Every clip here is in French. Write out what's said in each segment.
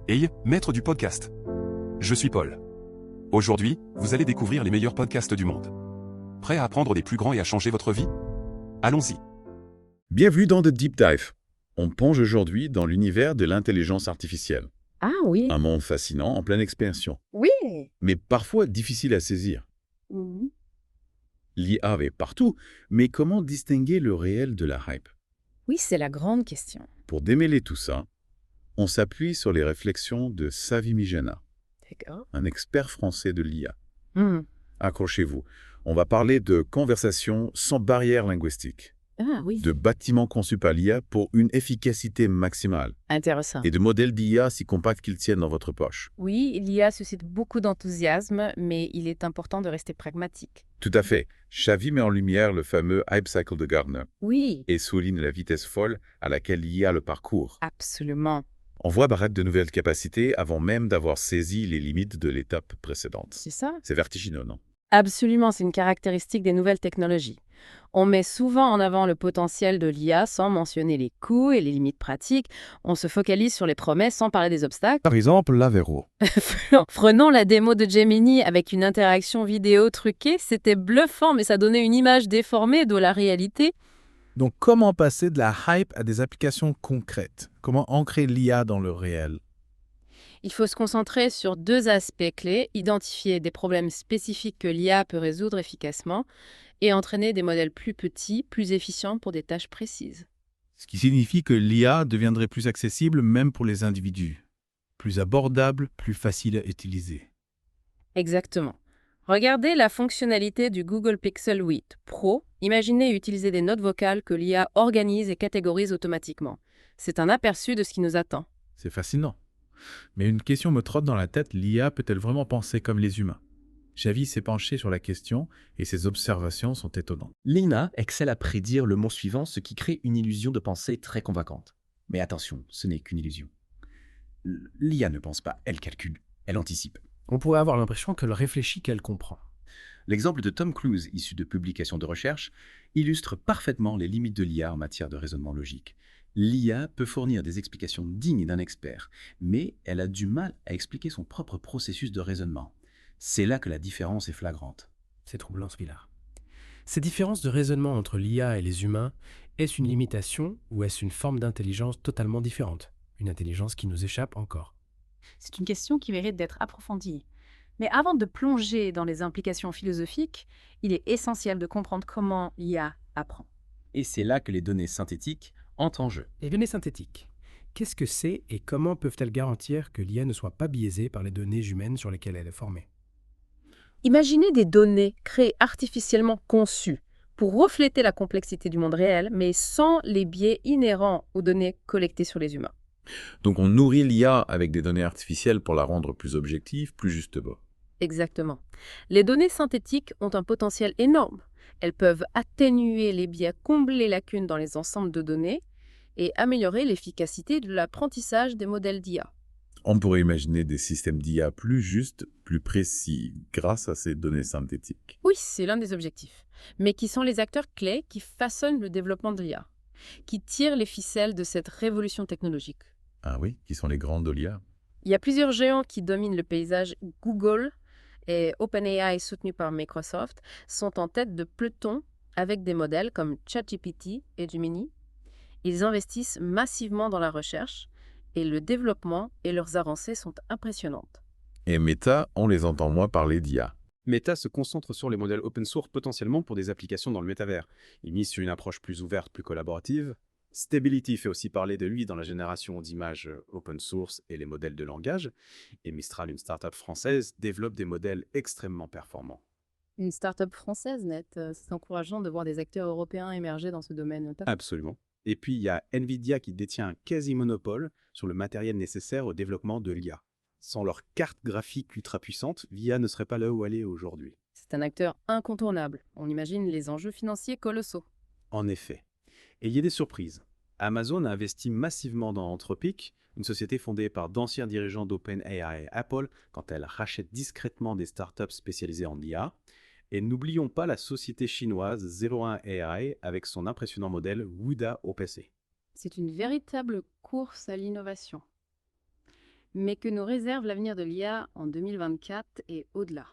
Hey, maître du podcast. Je suis Paul. Aujourd'hui, vous allez découvrir les meilleurs podcasts du monde. Prêt à apprendre des plus grands et à changer votre vie? Allons-y. Bienvenue dans The Deep Dive. On plonge aujourd'hui dans l'univers de l'intelligence artificielle. Ah oui. Un monde fascinant en pleine expansion, Oui. mais parfois difficile à saisir. Mhm. L'IA est partout, mais comment distinguer le réel de la hype? Oui, c'est la grande question. Pour démêler tout ça, on s'appuie sur les réflexions de Savi Mijana, D'accord. un expert français de l'IA. Mhm. Accrochez-vous, on va parler de conversations sans barrière linguistique, Ah oui. de bâtiments conçus par l'IA pour une efficacité maximale, Intéressant. et de modèles d'IA si compacts qu'ils tiennent dans votre poche. Oui, l'IA suscite beaucoup d'enthousiasme, mais il est important de rester pragmatique. Tout à fait. Xavi met en lumière le fameux Hype Cycle de Gartner Oui, et souligne la vitesse folle à laquelle l'IA le parcourt. absolument. On voit apparaître de nouvelles capacités avant même d'avoir saisi les limites de l'étape précédente. C'est ça? C'est vertigineux, non? Absolument, c'est une caractéristique des nouvelles technologies. On met souvent en avant le potentiel de l'IA sans mentionner les coûts et les limites pratiques. On se focalise sur les promesses sans parler des obstacles. Par exemple, l'Avero. Prenons la démo de Gemini avec une interaction vidéo truquée. C'était bluffant, mais ça donnait une image déformée de la réalité. Donc, comment passer de la hype à des applications concrètes? Comment ancrer l'IA dans le réel? Il faut se concentrer sur deux aspects clés, identifier des problèmes spécifiques que l'IA peut résoudre efficacement et entraîner des modèles plus petits, plus efficients pour des tâches précises. Ce qui signifie que l'IA deviendrait plus accessible même pour les individus. Plus abordable, plus facile à utiliser. Exactement. Regardez la fonctionnalité du Google Pixel 8 Pro. Imaginez utiliser des notes vocales que l'IA organise et catégorise automatiquement. C'est un aperçu de ce qui nous attend. C'est fascinant. Mais une question me trotte dans la tête, l'IA peut-elle vraiment penser comme les humains? Xavi s'est penché sur la question et ses observations sont étonnantes. L'IA excelle à prédire le mot suivant, ce qui crée une illusion de pensée très convaincante. Mais attention, ce n'est qu'une illusion. L'IA ne pense pas, elle calcule, elle anticipe. On pourrait avoir l'impression qu'elle réfléchit, qu'elle comprend. L'exemple de Tom Cruise, issu de publications de recherche, illustre parfaitement les limites de l'IA en matière de raisonnement logique. L'IA peut fournir des explications dignes d'un expert, mais elle a du mal à expliquer son propre processus de raisonnement. C'est là que la différence est flagrante. C'est troublant, ce Villard. Ces différences de raisonnement entre l'IA et les humains, est-ce une limitation ou est-ce une forme d'intelligence totalement différente? Une intelligence qui nous échappe encore. C'est une question qui mérite d'être approfondie. Mais avant de plonger dans les implications philosophiques, il est essentiel de comprendre comment l'IA apprend. Et c'est là que les données synthétiques entrent en jeu. Les données synthétiques. Qu'est-ce que c'est et comment peuvent-elles garantir que l'IA ne soit pas biaisée par les données humaines sur lesquelles elle est formée? Imaginez des données créées artificiellement conçues pour refléter la complexité du monde réel, mais sans les biais inhérents aux données collectées sur les humains. Donc on nourrit l'IA avec des données artificielles pour la rendre plus objective, plus juste bas. Exactement. Les données synthétiques ont un potentiel énorme. Elles peuvent atténuer les biais, combler les lacunes dans les ensembles de données et améliorer l'efficacité de l'apprentissage des modèles d'IA. On pourrait imaginer des systèmes d'IA plus justes, plus précis, grâce à ces données synthétiques. Oui, c'est l'un des objectifs. Mais qui sont les acteurs clés qui façonnent le développement de l'IA, qui tirent les ficelles de cette révolution technologique? Ah oui, qui sont les grands de l'IA? Il y a plusieurs géants qui dominent le paysage. Google et OpenAI, soutenus par Microsoft, sont en tête de peloton avec des modèles comme ChatGPT et Gemini. Ils investissent massivement dans la recherche et le développement et leurs avancées sont impressionnantes. Et Meta, on les entend moins parler d'IA. Meta se concentre sur les modèles open source potentiellement pour des applications dans le métavers. Il mise sur une approche plus ouverte, plus collaborative. Stability fait aussi parler de lui dans la génération d'images open source et les modèles de langage. Et Mistral, une startup française, développe des modèles extrêmement performants. Une start-up française, net. C'est encourageant de voir des acteurs européens émerger dans ce domaine. Absolument. Et puis il y a Nvidia qui détient un quasi-monopole sur le matériel nécessaire au développement de l'IA. Sans leur carte graphique ultra puissante, l'IA ne serait pas là où elle est aujourd'hui. C'est un acteur incontournable. On imagine les enjeux financiers colossaux. En effet. Et il y a des surprises. Amazon a investi massivement dans Anthropic, une société fondée par d'anciens dirigeants d'OpenAI et Apple, quand elle rachète discrètement des startups spécialisées en IA. Et n'oublions pas la société chinoise 01 AI avec son impressionnant modèle WUDA OPC. C'est une véritable course à l'innovation. Mais que nous réserve l'avenir de l'IA en 2024 et au-delà?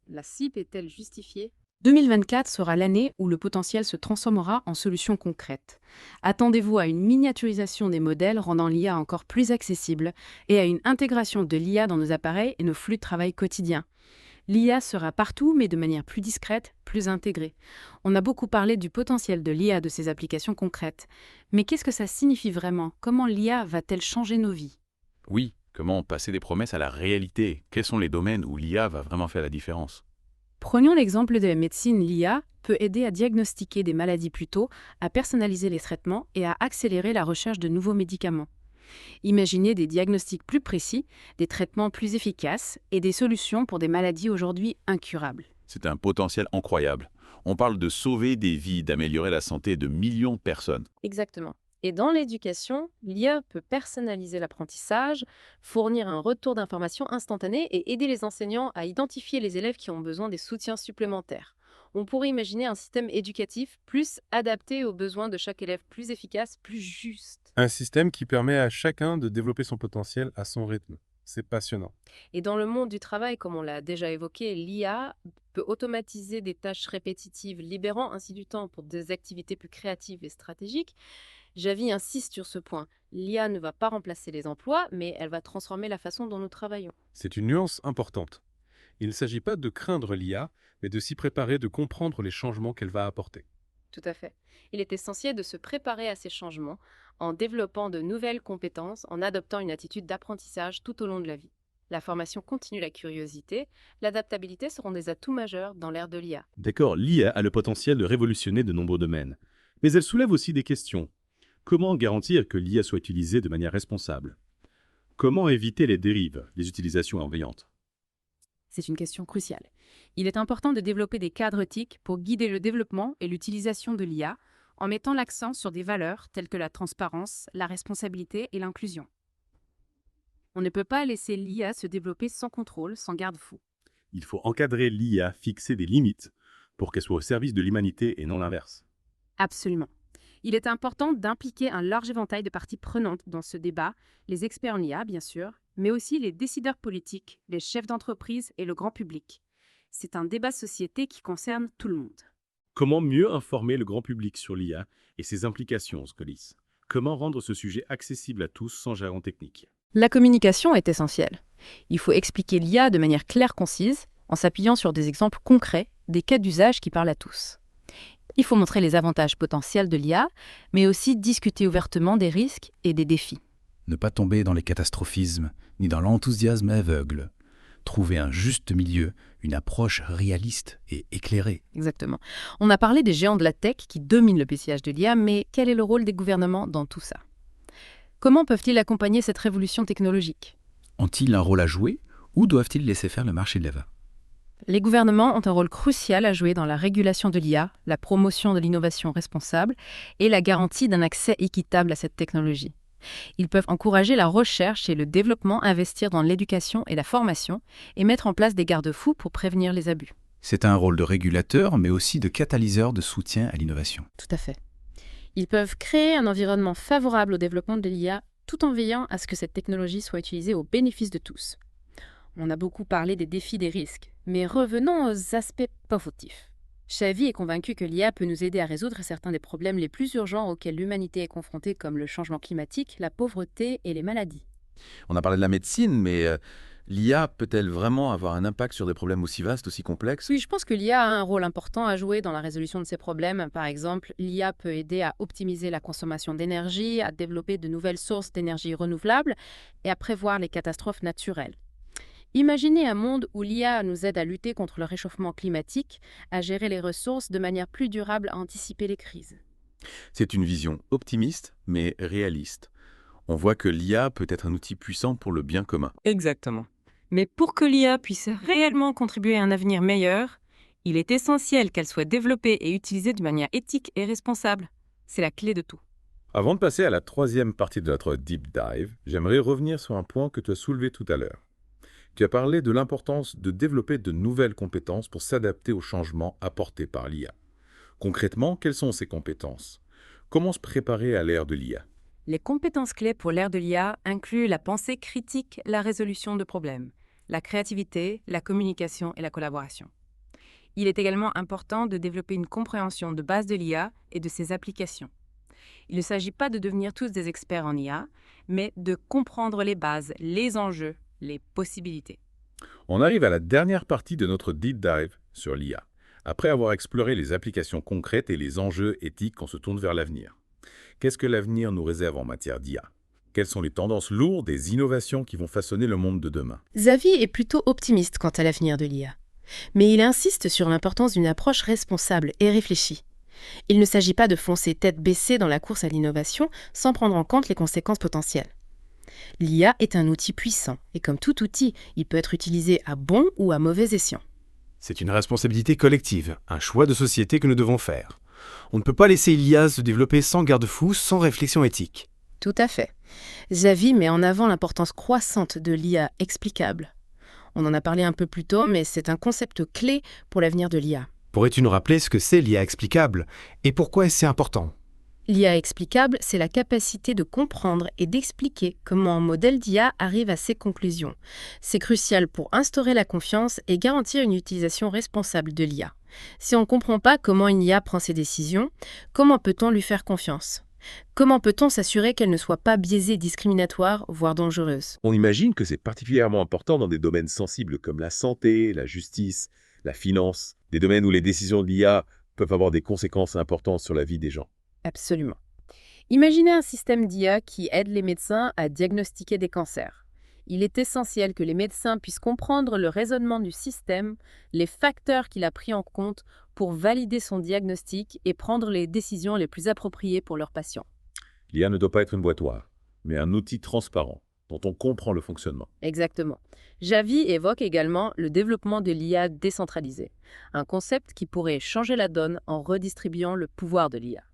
La cible est-elle justifiée? 2024 sera l'année où le potentiel se transformera en solutions concrètes. Attendez-vous à une miniaturisation des modèles rendant l'IA encore plus accessible et à une intégration de l'IA dans nos appareils et nos flux de travail quotidiens. L'IA sera partout, mais de manière plus discrète, plus intégrée. On a beaucoup parlé du potentiel de l'IA, de ses applications concrètes. Mais qu'est-ce que ça signifie vraiment? Comment l'IA va-t-elle changer nos vies? Oui, comment passer des promesses à la réalité? Quels sont les domaines où l'IA va vraiment faire la différence? Prenons l'exemple de la médecine. L'IA peut aider à diagnostiquer des maladies plus tôt, à personnaliser les traitements et à accélérer la recherche de nouveaux médicaments. Imaginez des diagnostics plus précis, des traitements plus efficaces et des solutions pour des maladies aujourd'hui incurables. C'est un potentiel incroyable. On parle de sauver des vies, d'améliorer la santé de millions de personnes. Exactement. Et dans l'éducation, l'IA peut personnaliser l'apprentissage, fournir un retour d'informations instantané et aider les enseignants à identifier les élèves qui ont besoin des soutiens supplémentaires. On pourrait imaginer un système éducatif plus adapté aux besoins de chaque élève, plus efficace, plus juste. Un système qui permet à chacun de développer son potentiel à son rythme. C'est passionnant. Et dans le monde du travail, comme on l'a déjà évoqué, l'IA peut automatiser des tâches répétitives, libérant ainsi du temps pour des activités plus créatives et stratégiques. Javi insiste sur ce point. L'IA ne va pas remplacer les emplois, mais elle va transformer la façon dont nous travaillons. C'est une nuance importante. Il ne s'agit pas de craindre l'IA, mais de s'y préparer, de comprendre les changements qu'elle va apporter. Tout à fait. Il est essentiel de se préparer à ces changements en développant de nouvelles compétences, en adoptant une attitude d'apprentissage tout au long de la vie. La formation continue la curiosité, l'adaptabilité seront des atouts majeurs dans l'ère de l'IA. D'accord, l'IA a le potentiel de révolutionner de nombreux domaines. Mais elle soulève aussi des questions. Comment garantir que l'IA soit utilisée de manière responsable? Comment éviter les dérives, les utilisations malveillantes? C'est une question cruciale. Il est important de développer des cadres éthiques pour guider le développement et l'utilisation de l'IA en mettant l'accent sur des valeurs telles que la transparence, la responsabilité et l'inclusion. On ne peut pas laisser l'IA se développer sans contrôle, sans garde-fou. Il faut encadrer l'IA, fixer des limites pour qu'elle soit au service de l'humanité et non l'inverse. Absolument. Il est important d'impliquer un large éventail de parties prenantes dans ce débat, les experts en IA bien sûr, mais aussi les décideurs politiques, les chefs d'entreprise et le grand public. C'est un débat société qui concerne tout le monde. Comment mieux informer le grand public sur l'IA et ses implications, Scolis? Comment rendre ce sujet accessible à tous sans jargon technique? La communication est essentielle. Il faut expliquer l'IA de manière claire, concise, en s'appuyant sur des exemples concrets, des cas d'usage qui parlent à tous. Il faut montrer les avantages potentiels de l'IA, mais aussi discuter ouvertement des risques et des défis. Ne pas tomber dans les catastrophismes, ni dans l'enthousiasme aveugle. Trouver un juste milieu, une approche réaliste et éclairée. Exactement. On a parlé des géants de la tech qui dominent le pillage de l'IA, mais quel est le rôle des gouvernements dans tout ça? Comment peuvent-ils accompagner cette révolution technologique? Ont-ils un rôle à jouer ou doivent-ils laisser faire le marché de l'EVA? Les gouvernements ont un rôle crucial à jouer dans la régulation de l'IA, la promotion de l'innovation responsable et la garantie d'un accès équitable à cette technologie. Ils peuvent encourager la recherche et le développement, investir dans l'éducation et la formation et mettre en place des garde-fous pour prévenir les abus. C'est un rôle de régulateur, mais aussi de catalyseur de soutien à l'innovation. Tout à fait. Ils peuvent créer un environnement favorable au développement de l'IA tout en veillant à ce que cette technologie soit utilisée au bénéfice de tous. On a beaucoup parlé des défis, des risques, mais revenons aux aspects positifs. Xavi est convaincu que l'IA peut nous aider à résoudre certains des problèmes les plus urgents auxquels l'humanité est confrontée, comme le changement climatique, la pauvreté et les maladies. On a parlé de la médecine, mais l'IA peut-elle vraiment avoir un impact sur des problèmes aussi vastes, aussi complexes? Oui, je pense que l'IA a un rôle important à jouer dans la résolution de ces problèmes. Par exemple, l'IA peut aider à optimiser la consommation d'énergie, à développer de nouvelles sources d'énergie renouvelables et à prévoir les catastrophes naturelles. Imaginez un monde où l'IA nous aide à lutter contre le réchauffement climatique, à gérer les ressources de manière plus durable, à anticiper les crises. C'est une vision optimiste, mais réaliste. On voit que l'IA peut être un outil puissant pour le bien commun. Exactement. Mais pour que l'IA puisse réellement contribuer à un avenir meilleur, il est essentiel qu'elle soit développée et utilisée de manière éthique et responsable. C'est la clé de tout. Avant de passer à la troisième partie de notre deep dive, j'aimerais revenir sur un point que tu as soulevé tout à l'heure. Tu as parlé de l'importance de développer de nouvelles compétences pour s'adapter aux changements apportés par l'IA. Concrètement, quelles sont ces compétences? Comment se préparer à l'ère de l'IA? Les compétences clés pour l'ère de l'IA incluent la pensée critique, la résolution de problèmes, la créativité, la communication et la collaboration. Il est également important de développer une compréhension de base de l'IA et de ses applications. Il ne s'agit pas de devenir tous des experts en IA, mais de comprendre les bases, les enjeux, les possibilités. On arrive à la dernière partie de notre deep dive sur l'IA. Après avoir exploré les applications concrètes et les enjeux éthiques, on se tourne vers l'avenir. Qu'est-ce que l'avenir nous réserve en matière d'IA? Quelles sont les tendances lourdes des innovations qui vont façonner le monde de demain? Xavi est plutôt optimiste quant à l'avenir de l'IA. Mais il insiste sur l'importance d'une approche responsable et réfléchie. Il ne s'agit pas de foncer tête baissée dans la course à l'innovation sans prendre en compte les conséquences potentielles. L'IA est un outil puissant et comme tout outil, il peut être utilisé à bon ou à mauvais escient. C'est une responsabilité collective, un choix de société que nous devons faire. On ne peut pas laisser l'IA se développer sans garde-fou, sans réflexion éthique. Tout à fait. Xavi met en avant l'importance croissante de l'IA explicable. On en a parlé un peu plus tôt, mais c'est un concept clé pour l'avenir de l'IA. Pourrais-tu nous rappeler ce que c'est l'IA explicable et pourquoi est-ce important? L'IA explicable, c'est la capacité de comprendre et d'expliquer comment un modèle d'IA arrive à ses conclusions. C'est crucial pour instaurer la confiance et garantir une utilisation responsable de l'IA. Si on ne comprend pas comment une IA prend ses décisions, comment peut-on lui faire confiance? Comment peut-on s'assurer qu'elle ne soit pas biaisée, discriminatoire, voire dangereuse? On imagine que c'est particulièrement important dans des domaines sensibles comme la santé, la justice, la finance, des domaines où les décisions de l'IA peuvent avoir des conséquences importantes sur la vie des gens. Absolument. Imaginez un système d'IA qui aide les médecins à diagnostiquer des cancers. Il est essentiel que les médecins puissent comprendre le raisonnement du système, les facteurs qu'il a pris en compte pour valider son diagnostic et prendre les décisions les plus appropriées pour leurs patients. L'IA ne doit pas être une boîte noire, mais un outil transparent dont on comprend le fonctionnement. Exactement. Xavi évoque également le développement de l'IA décentralisée, un concept qui pourrait changer la donne en redistribuant le pouvoir de l'IA.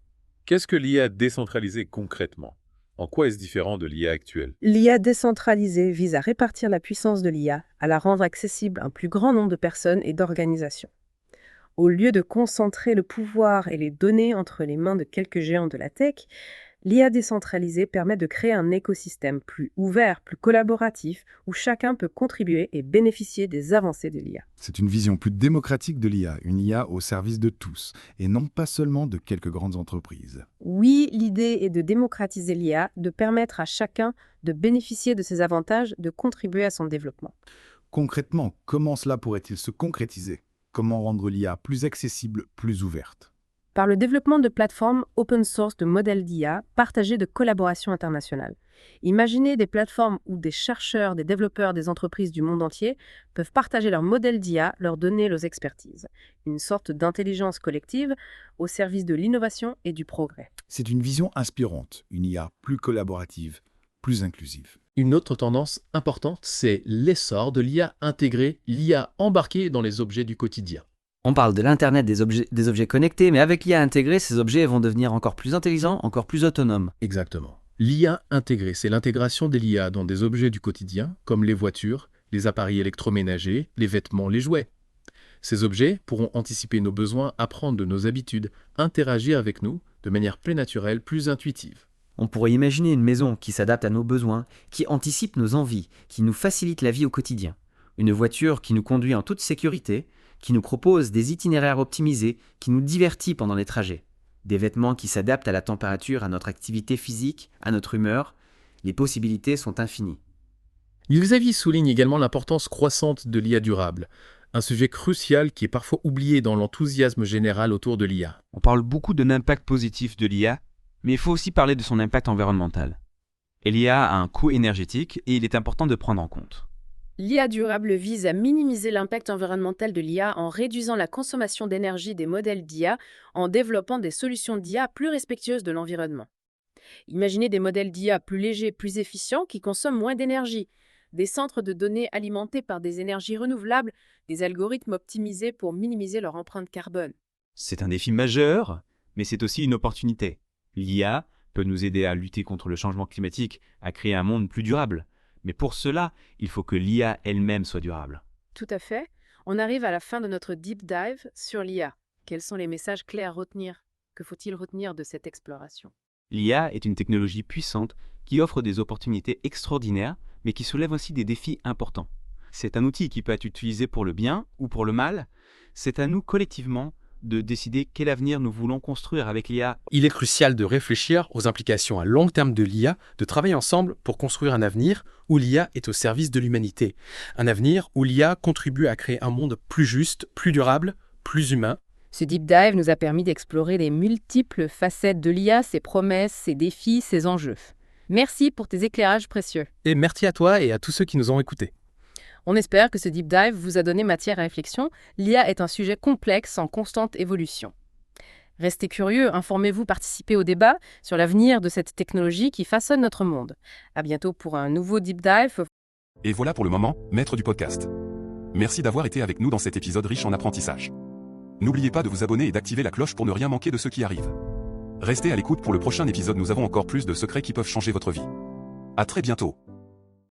Qu'est-ce que l'IA décentralisée concrètement? En quoi est-ce différent de l'IA actuelle? L'IA décentralisée vise à répartir la puissance de l'IA, à la rendre accessible à un plus grand nombre de personnes et d'organisations. Au lieu de concentrer le pouvoir et les données entre les mains de quelques géants de la tech, l'IA décentralisée permet de créer un écosystème plus ouvert, plus collaboratif, où chacun peut contribuer et bénéficier des avancées de l'IA. C'est une vision plus démocratique de l'IA, une IA au service de tous, et non pas seulement de quelques grandes entreprises. Oui, l'idée est de démocratiser l'IA, de permettre à chacun de bénéficier de ses avantages, de contribuer à son développement. Concrètement, comment cela pourrait-il se concrétiser? Comment rendre l'IA plus accessible, plus ouverte? Par le développement de plateformes open source de modèles d'IA partagés de collaboration internationale. Imaginez des plateformes où des chercheurs, des développeurs, des entreprises du monde entier peuvent partager leurs modèles d'IA, leurs données, leurs expertises. Une sorte d'intelligence collective au service de l'innovation et du progrès. C'est une vision inspirante, une IA plus collaborative, plus inclusive. Une autre tendance importante, c'est l'essor de l'IA intégrée, l'IA embarquée dans les objets du quotidien. On parle de l'Internet des objets connectés, mais avec l'IA intégrée, ces objets vont devenir encore plus intelligents, encore plus autonomes. Exactement. L'IA intégrée, c'est l'intégration de l'IA dans des objets du quotidien, comme les voitures, les appareils électroménagers, les vêtements, les jouets. Ces objets pourront anticiper nos besoins, apprendre de nos habitudes, interagir avec nous de manière plus naturelle, plus intuitive. On pourrait imaginer une maison qui s'adapte à nos besoins, qui anticipe nos envies, qui nous facilite la vie au quotidien. Une voiture qui nous conduit en toute sécurité, qui nous propose des itinéraires optimisés, qui nous divertit pendant les trajets. Des vêtements qui s'adaptent à la température, à notre activité physique, à notre humeur. Les possibilités sont infinies. Xavi souligne également l'importance croissante de l'IA durable, un sujet crucial qui est parfois oublié dans l'enthousiasme général autour de l'IA. On parle beaucoup de l'impact positif de l'IA, mais il faut aussi parler de son impact environnemental. Et l'IA a un coût énergétique et il est important de prendre en compte. L'IA durable vise à minimiser l'impact environnemental de l'IA en réduisant la consommation d'énergie des modèles d'IA, en développant des solutions d'IA plus respectueuses de l'environnement. Imaginez des modèles d'IA plus légers, plus efficients, qui consomment moins d'énergie, des centres de données alimentés par des énergies renouvelables, des algorithmes optimisés pour minimiser leur empreinte carbone. C'est un défi majeur, mais c'est aussi une opportunité. L'IA peut nous aider à lutter contre le changement climatique, à créer un monde plus durable. Mais pour cela, il faut que l'IA elle-même soit durable. Tout à fait. On arrive à la fin de notre deep dive sur l'IA. Quels sont les messages clés à retenir? Que faut-il retenir de cette exploration? L'IA est une technologie puissante qui offre des opportunités extraordinaires, mais qui soulève aussi des défis importants. C'est un outil qui peut être utilisé pour le bien ou pour le mal. C'est à nous collectivement de décider quel avenir nous voulons construire avec l'IA. Il est crucial de réfléchir aux implications à long terme de l'IA, de travailler ensemble pour construire un avenir où l'IA est au service de l'humanité. Un avenir où l'IA contribue à créer un monde plus juste, plus durable, plus humain. Ce deep dive nous a permis d'explorer les multiples facettes de l'IA, ses promesses, ses défis, ses enjeux. Merci pour tes éclairages précieux. Et merci à toi et à tous ceux qui nous ont écoutés. On espère que ce deep dive vous a donné matière à réflexion. L'IA est un sujet complexe en constante évolution. Restez curieux, informez-vous, participez au débat sur l'avenir de cette technologie qui façonne notre monde. À bientôt pour un nouveau deep dive. Et voilà pour le moment, maître du podcast. Merci d'avoir été avec nous dans cet épisode riche en apprentissage. N'oubliez pas de vous abonner et d'activer la cloche pour ne rien manquer de ce qui arrive. Restez à l'écoute pour le prochain épisode, nous avons encore plus de secrets qui peuvent changer votre vie. À très bientôt.